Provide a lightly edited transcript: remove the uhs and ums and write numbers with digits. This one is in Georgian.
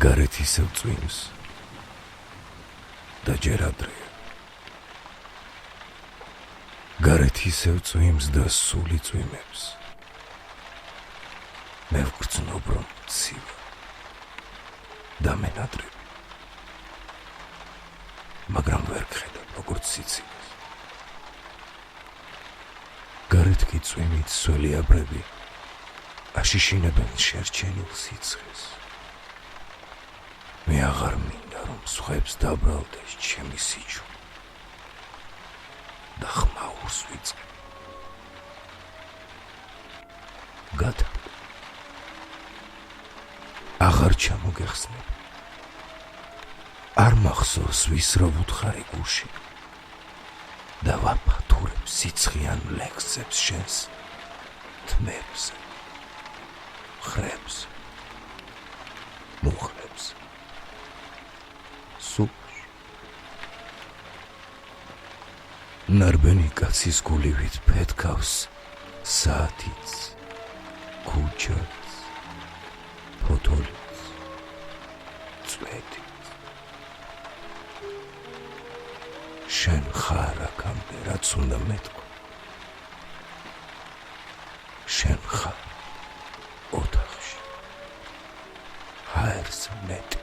გარეთ ისევ წვიმს და ჯერ ადრეა. გარეთ ისევ წვიმს და სული წვიმებს. მე ვგრძნობ რომ ცივა და მენადრები, მაგრამ ვერ გხედავ როგორც სიცივეს. გარეთ კი წვიმით სველი აბრები აშიშინებენ შერჩენილ სიცხეს. მე აღარ მინდა რომ სხვებს დაბრალდეს ჩემი სიჩო და ხმაურს ვიწყებ. გადა აღარ ჩამოგეხსნებ, არ მახსოვს ვის რო ვუთხარი გულში და ვაფათურებ სიცხიან ლექსებს შენს თმებზე, ხრებზე, მუხლებზე, სულში. ნარბენი კაცის გულივით ფეთქავს საათიც, ქუჩაც, ფოთოლიც, წვეთიც. შენ ხარ აქამდე, რაც უნდა მეთქვა. შენ ხარ ოთახში, ჰაერზე მეტი.